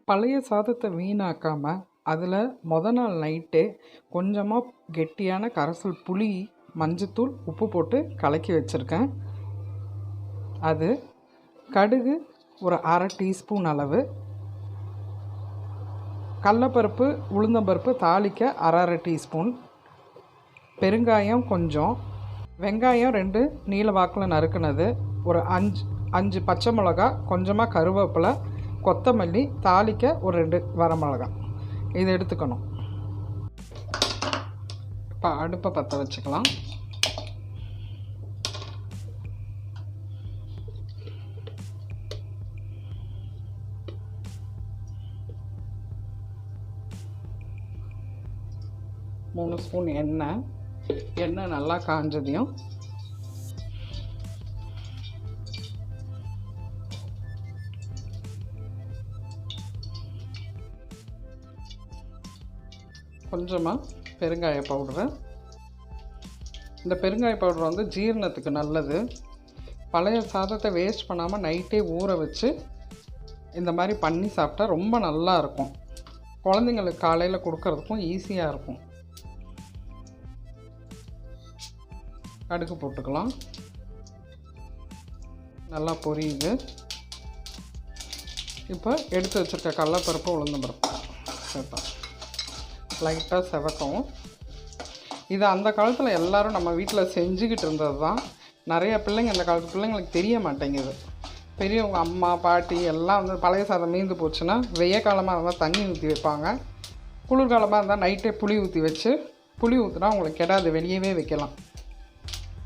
பழைய சாதத்தை வீணாக்காமல் அதில் நாள் நைட்டே கொஞ்சமாக கெட்டியான கரைசல் புளி, மஞ்சத்தூள், உப்பு போட்டு கலக்கி வச்சுருக்கேன். அது கடுகு ஒரு அரை டீஸ்பூன் அளவு, கடலைப்பருப்பு, உளுந்தம்பருப்பு தாளிக்க அரை டீஸ்பூன், பெருங்காயம் கொஞ்சம், வெங்காயம் 2 நீல வாக்கில் நறுக்குனது, ஒரு 5 பச்சை மிளகா, கொஞ்சமாக கருவேப்பிலை, கொத்தமல்லி, தாளிக்க ஒரு 2 வரமிளகா இது எடுத்துக்கணும். இப்போ அடுப்பை பற்ற வச்சுக்கலாம். மூணு ஸ்பூன் எண்ணெய் நல்லா காஞ்சதையும் கொஞ்சமாக பெருங்காய பவுடரு. இந்த பெருங்காய பவுடர் வந்து ஜீரணத்துக்கு நல்லது. பழைய சாதத்தை வேஸ்ட் பண்ணாமல் நைட்டே ஊற வச்சு இந்த மாதிரி பண்ணி சாப்பிட்டா ரொம்ப நல்லா இருக்கும். குழந்தைங்களுக்கு காலையில் கொடுக்கறதுக்கும் ஈஸியாக இருக்கும். கடுகு போட்டுக்கலாம். நல்லா பொரியுது. இப்போ எடுத்து வச்சுருக்க கடலைப்பருப்பு, உளுந்தம்பருப்பு சேர்ப்போம். லைட்டாக செவக்கவும். இது அந்த காலத்தில் எல்லோரும் நம்ம வீட்டில் செஞ்சுக்கிட்டு இருந்தது தான். நிறைய பிள்ளைங்க இந்த காலத்து பிள்ளைங்களுக்கு தெரிய மாட்டேங்குது. பெரியவங்க அம்மா பாட்டி எல்லாம் வந்து பழைய சாதம் மீந்து போச்சுன்னா வெய்ய காலமாக இருந்தால் தண்ணி ஊற்றி வைப்பாங்க. குளிர்காலமாக இருந்தால் நைட்டே புளி ஊற்றி வச்சு, புளி ஊற்றினா உங்களுக்கு கெடாது, வெளியவே வைக்கலாம்.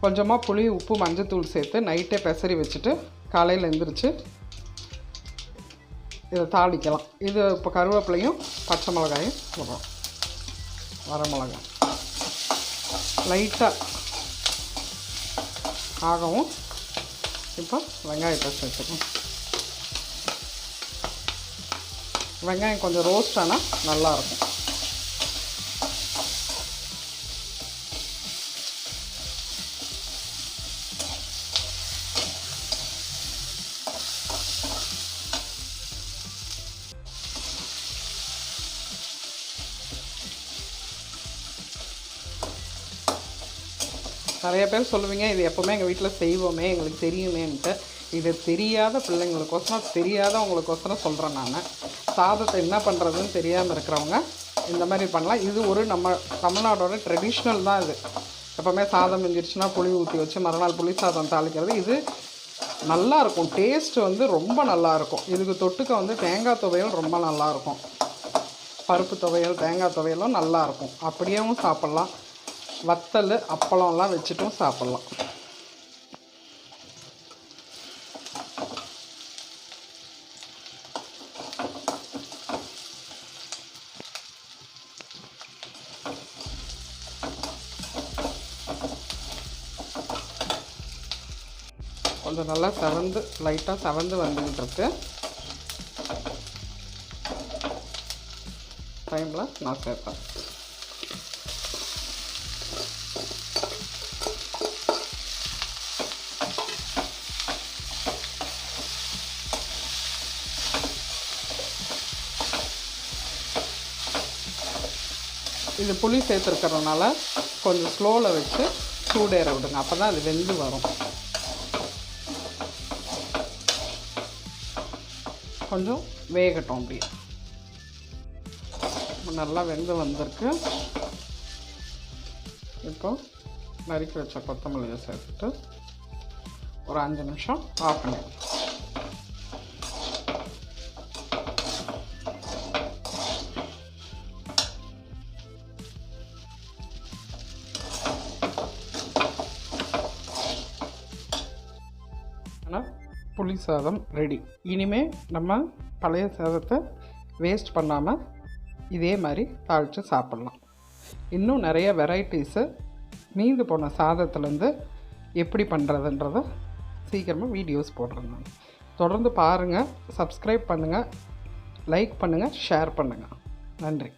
கொஞ்சமாக புளி, உப்பு, மஞ்சத்தூள் சேர்த்து நைட்டே பெசரி வச்சுட்டு காலையில் எழுந்திரிச்சு இதை தாளிக்கலாம். இது இப்போ கருவேப்பிலையும் பச்சை மிளகாயும் போடுறோம், வரமிளகாய் லைட்டாக ஆகவும். இப்போ வெங்காயத்தை சேர்த்துக்கணும். வெங்காயம் கொஞ்சம் ரோஸ்ட் ஆனால் நல்லாயிருக்கும். நிறைய பேர் சொல்லுவீங்க, இது எப்போவுமே எங்கள் வீட்டில் செய்வோமே, எங்களுக்கு தெரியுமேன்ட்டு. இது தெரியாத பிள்ளைங்களுக்கோசரம், தெரியாதவங்களுக்கோசரம் சொல்கிறேன் நான். சாதத்தை என்ன பண்ணுறதுன்னு தெரியாமல் இருக்கிறவங்க இந்த மாதிரி பண்ணலாம். இது ஒரு நம்ம தமிழ்நாடோட ட்ரெடிஷ்னல் தான். இது எப்போவுமே சாதம் மிஞ்சிடுச்சுன்னா புளி ஊற்றி வச்சு மறுநாள் புளி சாதம் தாளிக்கிறது. இது நல்லாயிருக்கும். டேஸ்ட்டு வந்து ரொம்ப நல்லாயிருக்கும். இதுக்கு தொட்டுக்க வந்து தேங்காய் துவையல் ரொம்ப நல்லாயிருக்கும். பருப்பு துவையல், தேங்காய் துவையலும் நல்லாயிருக்கும். அப்படியேவும் சாப்பிட்லாம். வத்தல், அப்பளம்லாம் வச்சுட்டும் சாப்பிட்லாம். கொஞ்சம் நல்லா லைட்டாக செவந்து வந்துக்கிட்டு இருக்கு டைமில் நான் சேர்ப்பேன். இது புளி சேர்த்துருக்கிறதுனால கொஞ்சம் ஸ்லோவில் வச்சு சூடேற விடுங்க. அப்போ தான் அது வெந்து வரும். கொஞ்சம் வேகட்டும். அப்படியே நல்லா வெந்து வந்திருக்கு. இப்போ நறுக்கி வச்ச கொத்தமல்லியை சேர்த்துட்டு ஒரு 5 நிமிஷம் ஆஃப் பண்ணிடுங்க. புளி சாதம் ரெடி. இனிமேல் நம்ம பழைய சாதத்தை வேஸ்ட் பண்ணாமல் இதே மாதிரி தாளித்து சாப்பிட்லாம். இன்னும் நிறைய வெரைட்டிஸு மீந்து போன சாதத்துலேருந்து எப்படி பண்ணுறதுன்றதை சீக்கிரமாக வீடியோஸ் போடுறேன் நான். தொடர்ந்து பாருங்கள், சப்ஸ்கிரைப் பண்ணுங்கள், லைக் பண்ணுங்கள், ஷேர் பண்ணுங்கள். நன்றி.